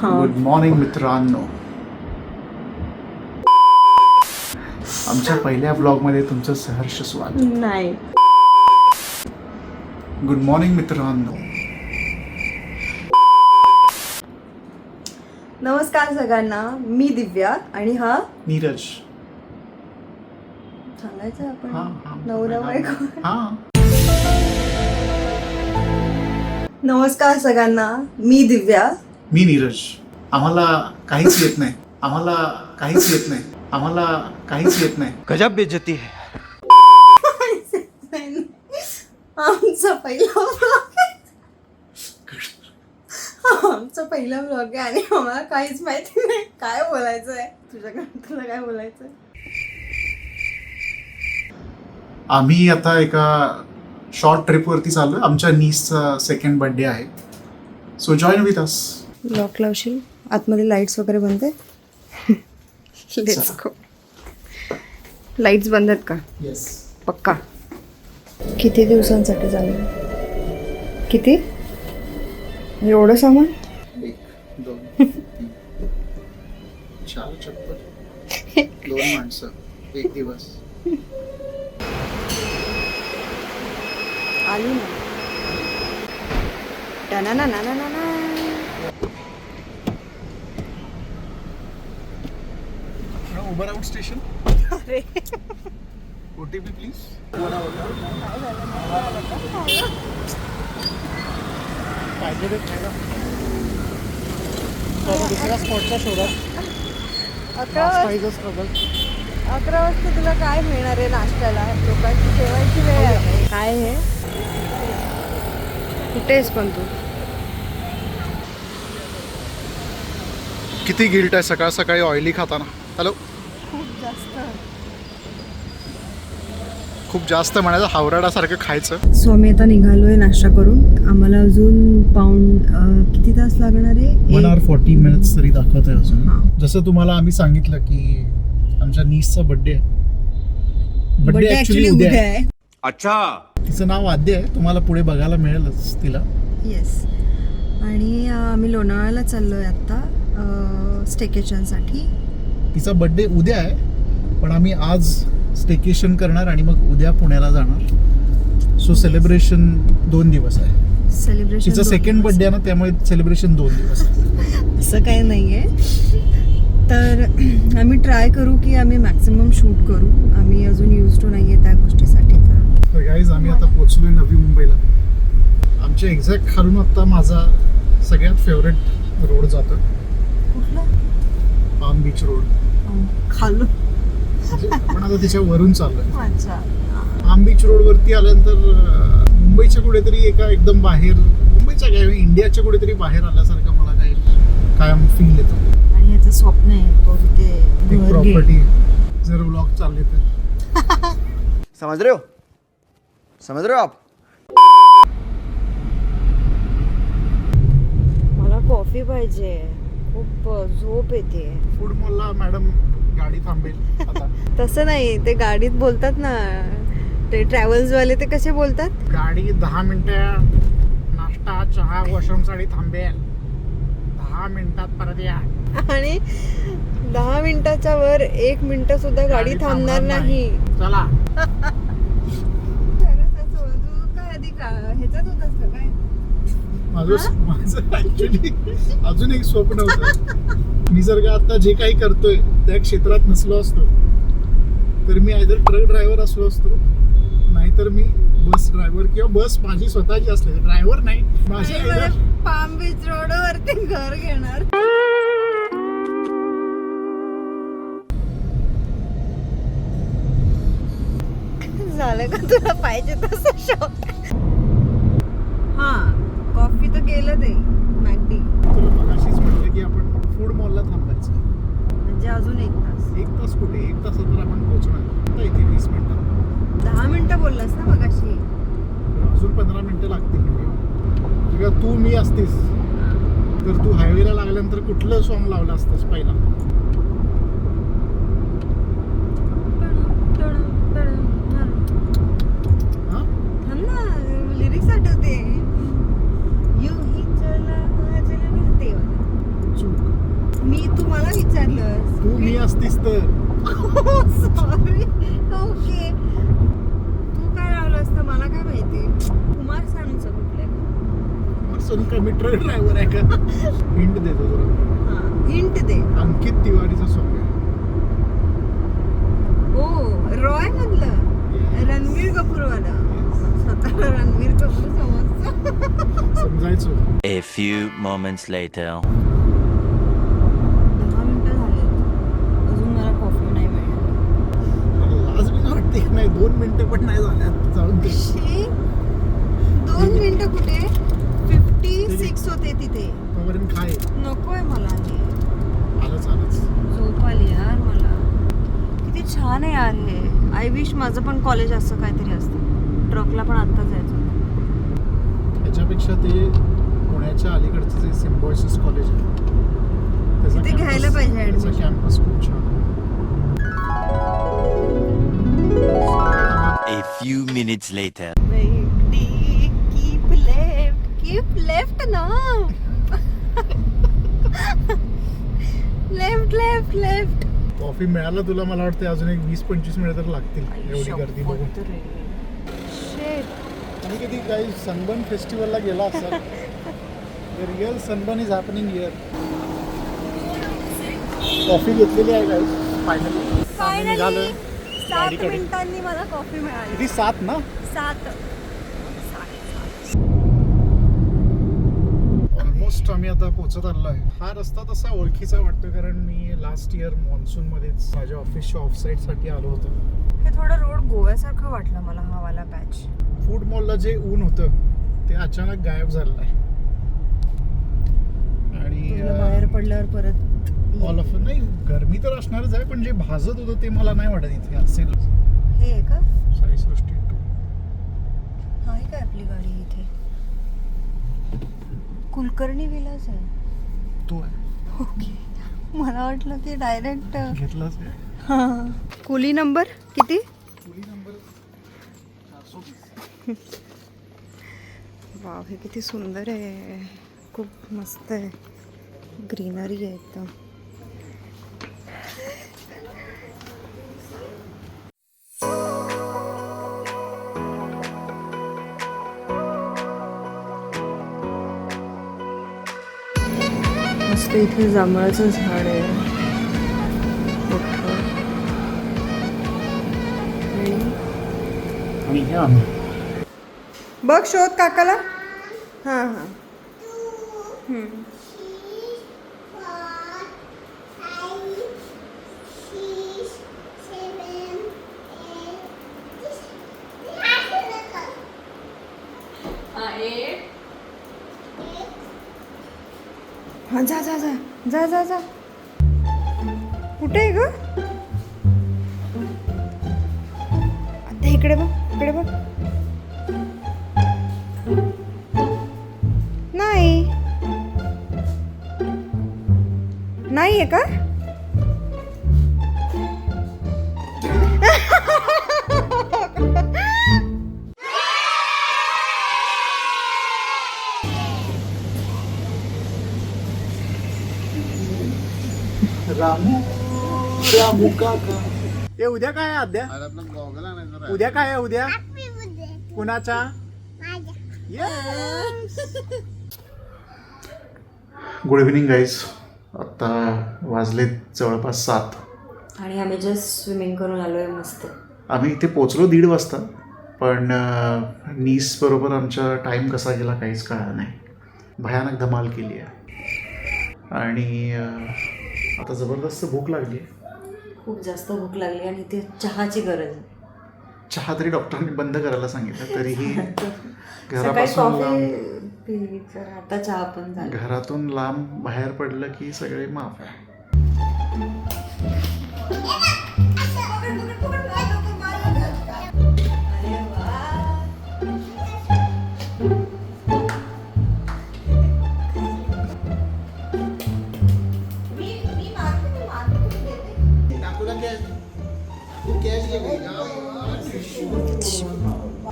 Good morning मित्रांनो. आमच्या पहिल्या ब्लॉगमध्ये तुमचं सहर्ष स्वागत. नाही. गुड मॉर्निंग मित्रांनो. नमस्कार सगळ्यांना, मी दिव्या आणि हा नीरज. सांगायचं आपण हा, नवरा बायको. हा. नमस्कार सगळ्यांना, मी दिव्या. मी नीरज. आम्हाला काहीच येत नाही. आम्हाला काहीच येत नाही. आम्हाला काहीच येत नाही. गजब बेइज्जती है. आमचा पहिला ब्लॉग आमचा पहिला ब्लॉग आहे आणि आम्हाला काहीच माहिती नाही काय बोलायचं आहे. तुला काय बोलायचं आहे? आम्ही आता एका शॉर्ट ट्रिपवरती चाललोय. आमच्या नीसचा सेकंड बर्थडे आहे. So join with us. Lock लावशील? आतमध्ये लाईट्स वगैरे बंद आहे? Let's go. लाईट्स बंद आहेत का? येस. पक्का. किती दिवसांसाठी चाललं? किती? एवढं सामान? 1 2 3 4 चप्पल 2 माणसं 1 दिवस. आली ना. टनानानानाना. Uber outstation. अरे ओटीपी प्लीज. दुसऱ्या स्पॉटच्या शोधात 11 वाजता तुला काय मिळणार आहे नाश्त्याला? लोकांची जेवायची वेळ आहे. काय हे? कुठे आहेस पण तू? किती गिल्ट आहे सकाळ सकाळी ऑइली खाताना. हॅलो. खूप जास्त म्हणायचं हावराडासारखं खायचं. सो आम्ही आता निघालोय नाश्ता करून. आम्हाला अजून पाऊण किती तास लागणार आहे? 1 hour 40 minutes तरी दाखवत आहे अजून. हां. जसं तुम्हाला आम्ही सांगितलं की आमच्या नीसचा बर्थडे आहे. बर्थडे ऍक्च्युली उद्या आहे. अच्छा. तिचं नाव आद्य आहे. तुम्हाला पुढे बघायला मिळेलच तिला. येस. आणि आम्ही लोणावळ्याला चाललोय आत्ता स्टेकेशनसाठी. तिचा बर्थडे उद्या आहे पण आम्ही आज स्टेकेशन करणार आणि मग उद्या पुण्याला जाणार. सो सेलिब्रेशन 2 दिवस आहे. सेलिब्रेशन. तिचा सेकंड बर्थडे आहे ना, त्यामुळे सेलिब्रेशन 2 दिवस आहे. असं काही नाही आहे. तर आम्ही ट्राय करू की आम्ही मॅक्सिमम शूट करू. आम्ही अजून यूज टू नाही आहे त्या गोष्टीसाठी. तर गाईज आम्ही आता पोहोचलोय नवी मुंबईला. आमच्या एक्झॅक्ट खालून आता माझा सगळ्यात फेवरेट रोड जातो. कुठला? Palm beach road. खालून. आपण आता तिच्या वरून चाललोय. अच्छा. पाम बीच रोडवरती आल्यानंतर मुंबईच्या कुठेतरी एकदम बाहेर, मुंबईच्या काय इंडियाच्या कुठेतरी बाहेर आल्यासारखं मला काही कायम फील येतो. आणि ह्याचं स्वप्न आहे तो तिथे प्रॉपर्टी जर व्लॉग चालले तर. समझ रहे हो आप. मला कॉफी पाहिजे. खूप झोप येते. फूड मॉलला मॅडम गाडी थांबेल आता. तसं नाही, ते गाडीत बोलतात ना, ते ट्रॅव्हल्सवाले ते कसे बोलतात? गाडी 10 मिनिटं नाश्ता चहा वॉशरूमसाठी थांबेल. 10 मिनिटात परत या. आणि 10 मिनिटाच्या वर 1 मिनिट सुद्धा गाडी थांबणार नाही. चला. ह्याच्यात होतच का काय? माझं ऍक्च्युली अजून एक स्वप्न होतं. मी जर का आता जे काही करतोय त्या क्षेत्रात नसलो असतो तर मी आयदर ट्रक ड्रायव्हर असलो असतो, नाहीतर मी बस ड्रायव्हर किंवा बस माझी स्वतःची असली. ड्रायव्हर नाही माझी. पाम बीच रोडवरती घर घेणार. झालं का तुला पाहिजे तसं शॉक? हा, कॉफी तर केलं ते मॅकडी. तुला मगाशीच म्हटलं की आपण फूड मॉलला थांबायचं. म्हणजे अजून 1 तास. 1 तास कुठे, 1 तासात तर आपण पोहोचणार. आता इथे 20 मिनिटं. 10 मिनिटं बोललास ना मगाशी. अजून 15 मिनिटं लागतील. किंवा तू मी असतीस तर तू हायवेला लागल्यानंतर कुठलं सॉंग लावलं असतंस पहिला? लिरिक्स आठवते. यू ही चला चला ते. मला विचारलं. तू मी असतीस तर. सॉरी. ओके. तू काय लावलं असतं मला काय माहिती. कुमार सानूचं कुठलं? असं का मी ट्रक ड्रायव्हर आहे का? हिंट देतो तुला. हा हिंट दे. अंकित तिवारीचं सॉन्ग आहे. ओ रॉय मधलं. रणवीर कपूर वाला. स्वतःला रणवीर कपूर समजतं. समजायचं. A few moments later. 10 मिनिटं झाले अजून मला कॉफी नाही मिळाली. लाज बी वाटते की नाही. 2 मिनिटं पण नाही झाल्यात. जाऊन दे. 2 मिनिटं कुठे 56 होते तिथे. तोपर्यंत खाय. नकोय मला हे. आलंच. झोप आली यार मला. किती छान आहे यार हे. आय विश माझं पण कॉलेज असं काहीतरी असतं. ट्रकला पण आत्ता जायचं. त्याच्यापेक्षा ते पुण्याच्या अलीकडचं जे सिम्बॉयसिस कॉलेज आहे त्याचा तिथे घ्यायला campus- पाहिजे त्याचा admission. कॅम्पस खूप छान आहे. A few minutes later. Keep left ना. लेफ्ट. कॉफी मिळालं तुला मला वाटतं अजून एक 20-25 मिनिट तर लागतील एवढी गर्दी बघून. आणि किती काही सनबर्न फेस्टिवलला गेला असेल. Real sunburn is happening here. Coffee घेतलेली आहे काय फायनली निघालं 7 गाडीकडे. मिनिटांनी मला कॉफी मिळाली. किती 7 ना. 7. ऑलमोस्ट आम्ही आता पोहोचत आलो आहे. हा रस्ता तसा ओळखीचा वाटतो कारण मी लास्ट इयर मॉन्सूनमध्येच माझ्या ऑफिसच्या ऑफसाईटसाठी आलो होतो. हे थोडं रोड गोव्यासारखं वाटलं मला हा वाला पॅच. फूड मॉलला जे ऊन होतं ते अचानक गायब झालेलं आहे. आणि बाहेर पडल्यावर परत ऑल ऑफ नाही गरमी तर असणारच आहे पण जे भाजत होतं ते मला नाही वाटत इथे असेल. हे आहे का? साई सृष्टी हा आहे काय आपली गाडी इथे? कुलकर्णी विलास आहे. तो आहे. ओके. मला वाटलं की डायरेक्ट घेतलाच आहे. कुली नंबर किती? कुली नंबर 420. वाव हे किती सुंदर आहे. खूप मस्त आहे. ग्रीनरी आहे एकदम. मस्त इथे जांभळाचं झाड आहे मोठं. आणि हे आम्ही बघ शोध काकाला. हां हां. हां जा जा जा जा जा जा. कुठे आहे ग? आता इकडे बघ इकडे बघ. नाही आहे का? रामू काका. हे उद्या काय आहे अद्या? उद्या काय आहे उद्या? कुणाचा? Good evening guys. आता वाजले जवळपास 7 आणि आम्ही जस्ट स्विमिंग करून आलोय मस्त. आम्ही इथे पोचलो 1:30 वाजता पण नीस बरोबर आमचा टाईम कसा गेला काहीच कळलं नाही. भयानक धमाल केली आहे आणि आता जबरदस्त भूक लागली आहे. खूप जास्त भूक लागली आणि ते चहाची गरज आहे. चहा तरी डॉक्टरांनी बंद करायला सांगितलं तरीही घरापासून लांब आता चहा पण झाला. घरातून लांब बाहेर पडलं की सगळे माफ आहे.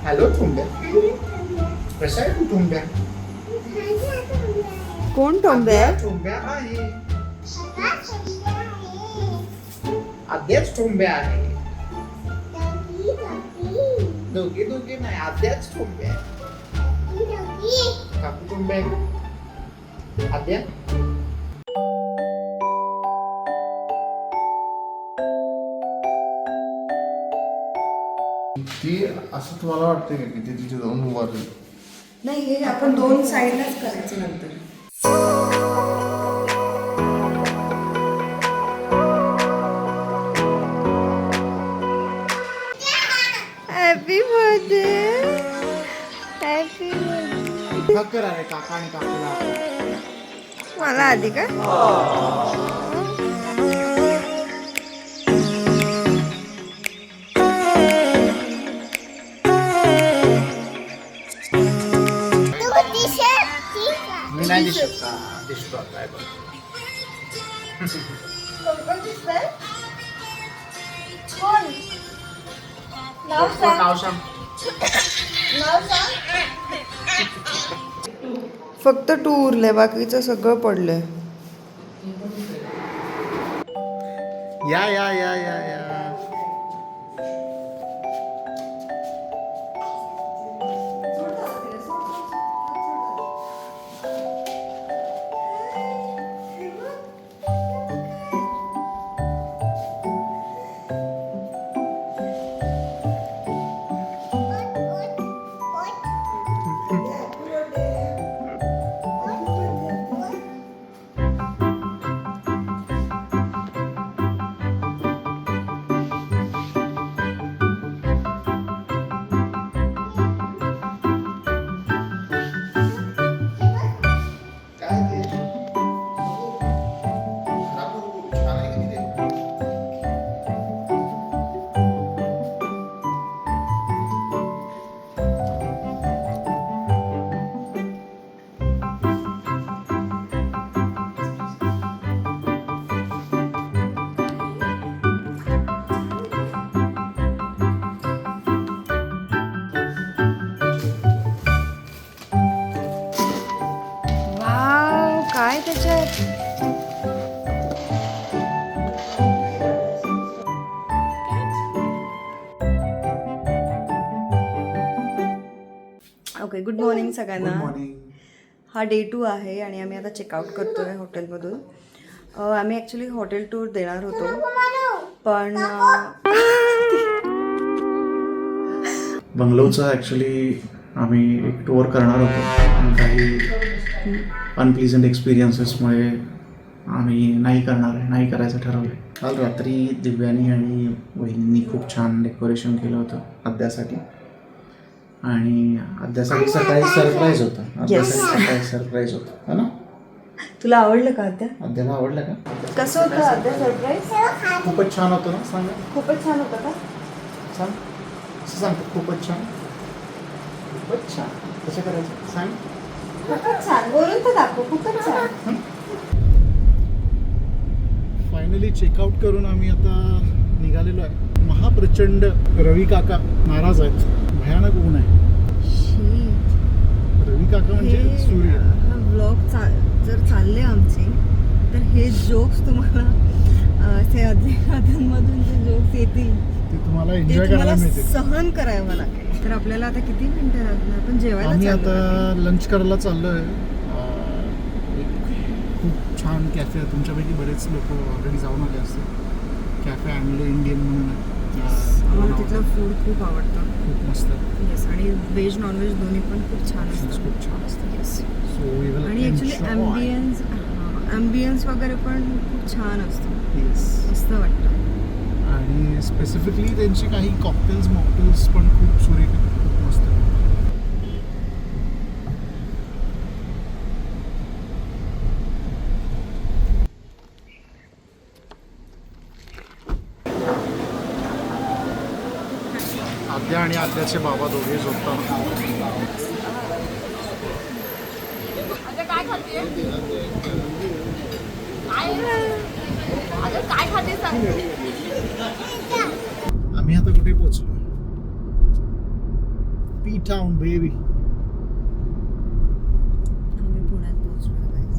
हॅलो तुंब्या, कशा आहे तू तुंब्या? कोण टोंबे? तुंब्या आहे आद्याच ठोंब्या आहे. दोघे दोघे नाही, आद्याच ठोंब्या आहे. काकू ठोंब्या आहे. आद्या ती असं तुम्हाला वाटतंय का की ती तिथे जाऊन उभारली? नाही, हे आपण 2 साईडलाच करायचं नंतर. Happy birthday. Happy birthday. Thakkar आहे काका आणि काकूला. मला आधी का? मी नाही दिसत का? दिसतो आता, बघ. नाव सांग. फक्त 2 उरले, बाकीचं सगळं पडलंय. या या या या या. वाव, काय त्याच्यात? ओके, गुड मॉर्निंग सगळ्यांना. Good morning. हा डे 2 आहे आणि आम्ही आता चेकआउट करतोय हॉटेलमधून. आम्ही ॲक्च्युली हॉटेल टूर देणार होतो, पण बंगलोचा ॲक्च्युली आम्ही एक टूर करणार होतो, पण काही अनप्लिजंट एक्सपिरियन्सेसमुळे आम्ही नाही करायचं ठरवलं. काल रात्री दिव्यानी आणि वहिनींनी खूप छान डेकोरेशन केलं होतं आद्यासाठी, आणि आद्यासाठी सकाळी सरप्राईज होतं. है ना? तुला आवडलं का आद्या? आद्याला आवडलं का? कसं होतं आद्या सरप्राईज? खूपच छान होतं ना. सांगा, खूपच छान होतं का? सांग. असं सांगतो, खूपच छान. खूपच छान कसं करायचं सांग. खूपच छान, बोलून तर दाखव. खूपच छान. फायनली चेकआउट करून आम्ही आता निघालेलो आहे. महाप्रचंड रवी काका नाराज आहेत. भयानक ऊन आहे. रवी काका म्हणजे सूर्य. हा व्लॉग जर चालले आमचे, तर हे जोक्स तुम्हाला ते अधूनमधून जे जोक्स येतील ते तुम्हाला ते एन्जॉय तुम्हाला करायला मिळते. सहन करावं लागेल. तर आपल्याला आता किती मिनिटं लागणार? आपण जेवायला आम्ही चाललोय. आता लंच करायला चाललोय. एक खूप छान कॅफे आहे. तुमच्यापैकी बरेच लोक ऑलरेडी जाऊन आले असतील. कॅफे अँग्लो इंडियन म्हणून आहे. आम्हाला तिथलं फूड खूप आवडतं. खूप मस्त आहे. येस, आणि व्हेज नॉनव्हेज दोन्ही पण खूप छान असतं. खूप छान असतं. येस, सो वी विल आणि ॲक्च्युली ॲम्बियन्स वगैरे पण खूप छान असतं. येस. मस्त वाटतं. आणि स्पेसिफिकली त्यांचे काही कॉकटेल्स मॉकटेल्स पण खूप सुरेख आहेत. खूप मस्त आहेत. आद्या आणि आद्याचे बाबा दोघे झोपतात. आम्ही आता कुठे पोहोचलो? P town baby. आम्ही पुण्यात पोहोचलो guys.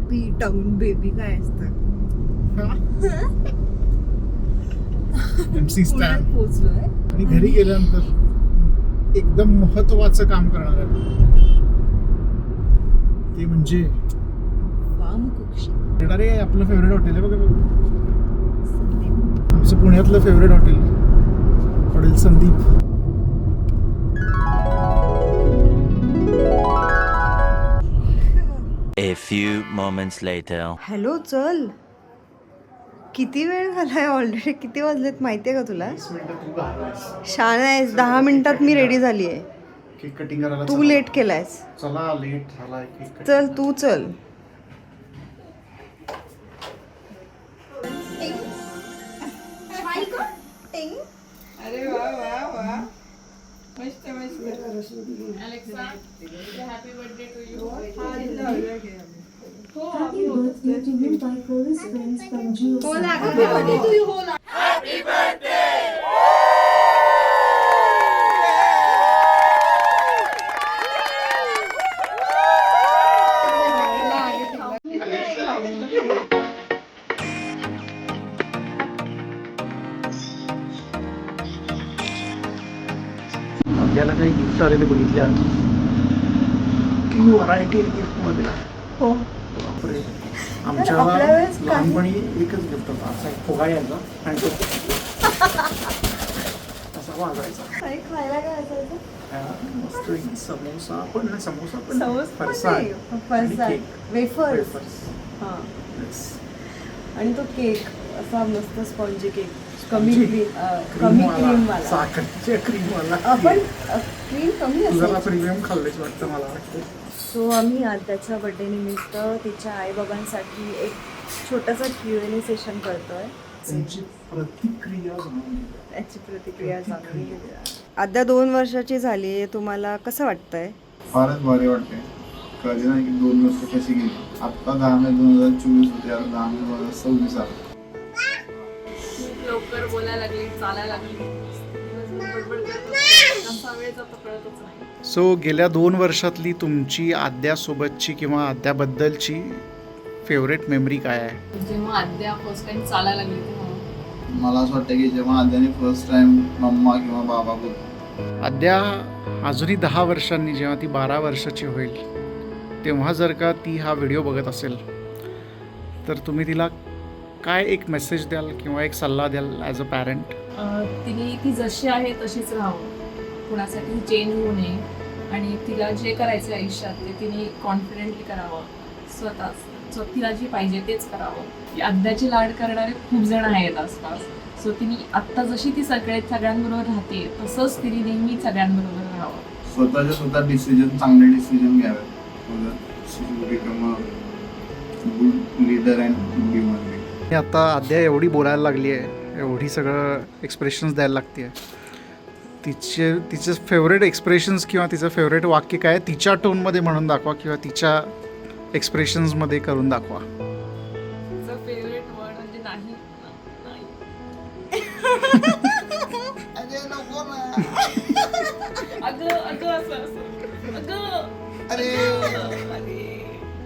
हॅपी टाउन बेबी काय असतं. MC Stan. पुण्यात पोहोचलोय. आणि घरी गेल्यानंतर एकदम महत्वाचं काम करणार आहे ते म्हणजे वामकुक्षी. अरे आपलं फेवरेट हॉटेल आहे बघा. आमचं पुण्यातलं favourite hotel Sandeep. A few moments later. Hello चल. किती वेळ झालाय ऑलरेडी. किती वाजलेत माहितीये का तुला? 20 मिनिटं तू घालवायस. शाळा आहेस. 10 मिनिटात मी रेडी झाली आहे. केक कटिंग करायला तू चला. लेट केलायस. चला लेट झालाय केक कटिंग. चल तू चल. अरे वा वा वा मस्त मस्त Alexa happy birthday to you Happy birthday to you by close friends from Geo. हो ना हॅपी बर्थडे टू यू हो ना आपल्याला काही गिफ्ट आलेले बघितले की व्हरायटी गिफ्ट मध्ये. हो. बापरे. आपल्या आमच्या वेळेस काही- लहानपणी एकच गिफ्ट होता. असा एक फुगा यायचा आणि तो असा वाजायचा. काही खायला काय असायचं? मस्त एक समोसा पण नाही, समोसा पण नाही, समोसा पण फरसाण नाही. आणि फरसाण. केक. वेफर्स. वेफर्स. हा. Yes. आणि तो केक असा मस्त स्पॉन्जी केक. कमी Spongy? कमी क्रीमवाला, क्रीम वाला. साखरेच्या क्रीमवाला. आपण क्रीम कमी तुझा असेल. प्रीमियम खाल्लेच वाटतं मला वाटतं. सो आम्ही आज त्याच्या बर्थडे निमित्त तिच्या आईबाबांसाठी एक छोटासा Q&A सेशन करतोय. त्यांची प्रतिक्रिया जाणून घे. त्याची प्रतिक्रिया जाणून घेऊया. आद्या 2 वर्षाची झाली आहे. तुम्हाला कसं वाटतंय? फारच भारी वाटते. कधी नाही की 2 वर्ष कशी गेली. आत्ता 10 मे 2024 होते, आता 10 मे 2026 आलं. खूप लवकर बोलायला लागली चालायला लागली बडबड करत असते. कसा वेळ जातो कळतच नाही. सो गेल्या 2 वर्षातली तुमची आद्यासोबतची किंवा आद्याबद्दलची फेवरेट मेमरी काय आहे? जेव्हा आद्या फर्स्ट टाइम चालायला लागली तेव्हा मला असं वाटतं की जेव्हा आद्याने फर्स्ट टाइम मम्मा किंवा बाबा बोलतो, आद्या अजूनही 10 वर्षांनी जेव्हा ती 12 वर्षाची होईल तेव्हा जर का ती हा व्हिडिओ बघत असेल तर तुम्ही तिला काय एक मेसेज द्याल किंवा एक सल्ला द्याल ॲज अ पॅरेंट? तिने ती जशी आहे तशीच राहावं. कुणासाठी चेंज होऊ नये आणि तिला जे करायचं आयुष्यात ते तिने कॉन्फिडेंटली करावं. स्वतःच तिला जे पाहिजे तेच करावं. आद्याची लाड करणारे खूप जण आहेत आसपास. सो तिने आत्ता जशी ती सगळ्यांबरोबर राहते तसंच तिने नेहमी सगळ्यांबरोबर राहावं. स्वतःच्या स्वतः डिसिजन, चांगले डिसिजन घ्यावे. Become a good leader and good human being. आता आद्या एवढी बोलायला लागली आहे, एवढी सगळं एक्सप्रेशन्स द्यायला लागते आहे. तिचे फेवरेट एक्सप्रेशन्स किंवा तिचं फेवरेट वाक्य काय तिच्या टोनमध्ये म्हणून दाखवा किंवा तिच्या एक्सप्रेशन्समध्ये करून दाखवा. तिचं फेवरेट वर्ड म्हणजे नाही. अगं अगं असं असं अगं अरे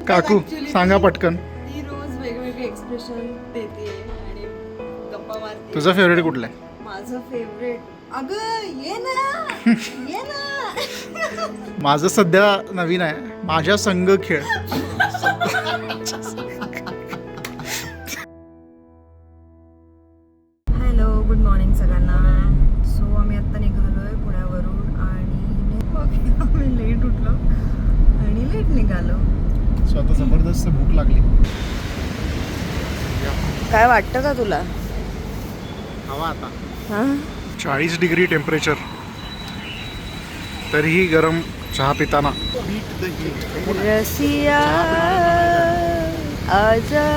काकू सांगा पटकन, ती रोज वेगवेगळे एक्सप्रेशन देते आणि गप्पा मारते. तुझं फेवरेट कुठलं आहे? माझं फेवरेट अगं ये ना ये ना. माझं सध्या नवीन आहे, माझ्या संघ खेळ. हॅलो गुड मॉर्निंग सगळ्यांना. सो आम्ही आत्ता निघालोय पुण्यावरून आणि आम्ही लेट उठलो आणि लेट निघालो. सो आता जबरदस्त भूक लागली. काय वाटतं का तुला? हवा आता हां 40 डिग्री टेम्परेचर, तरीही गरम चहा पिताना. रसिया आजा.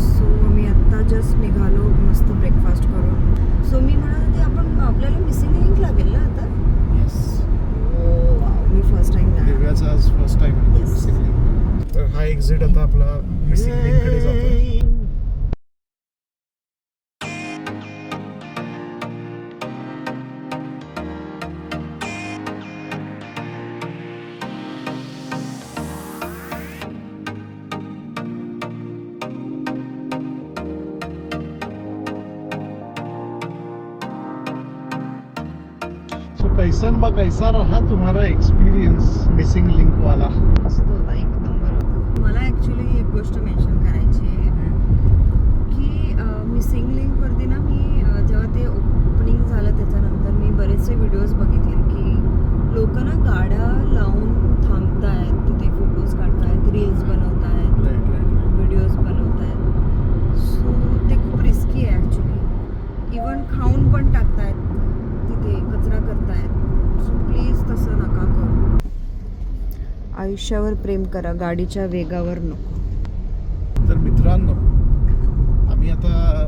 सो मी आत्ता जस्ट निघालो मस्त ब्रेकफास्ट करून. सो मी म्हणत होते आपण आपल्याला मिसिंग लिंक लागेल ना आता. मी फर्स्ट टाइम दिव्याचा आज फर्स्ट टाइम. तर हा एक्झिट आता आपला मिसिंग लिंककडे जातो. सांबा कैसा रहा तुम्हारा एक्सपीरियंस मिसिंग लिंक वाला? मस्त होता, एक नंबर होता. मला ॲक्च्युली एक गोष्ट मेन्शन करायची आहे की मिसिंग लिंकवरती ना मी जेव्हा ते ओपनिंग झालं त्याच्यानंतर मी बरेचसे व्हिडिओज बघितले की लोक ना गाड्या लावून थांबतायत, तिथे फोटोज काढतायत, रील्स बनवतायत, व्हिडिओज बनवतायत. सो ते खूप रिस्की आहे ॲक्च्युली. इवन खाऊन पण टाकतायत, तिथे कचरा करतायत. सो प्लीज तसं नका करू. आयुष्यावर प्रेम करा, गाडीच्या वेगावर नको. तर मित्रांनो, आम्ही आता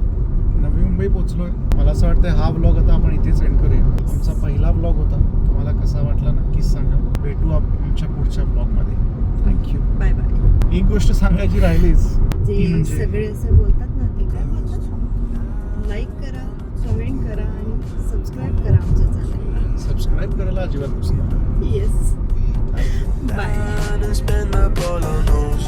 नवी मुंबई पोहोचलोय. मला असं वाटतं हा व्लॉग आता आपण इथेच एंड करूया. आमचा पहिला व्लॉग होता, तुम्हाला कसा वाटला नक्कीच सांगा. भेटू आमच्या पुढच्या व्लॉगमध्ये. थँक्यू. Bye bye. एक गोष्ट सांगायची राहिलीच, ती जे म्हणजे सगळे असं बोलतात ना, ते काय बोलतात, लाईक करा, कमेंट करा आणि सबस्क्राईब करा आमच्या चॅनलला. सबस्क्राईब करायला अजिबात विसरू नका. Yes. Thank you. Bye. Spend up all on those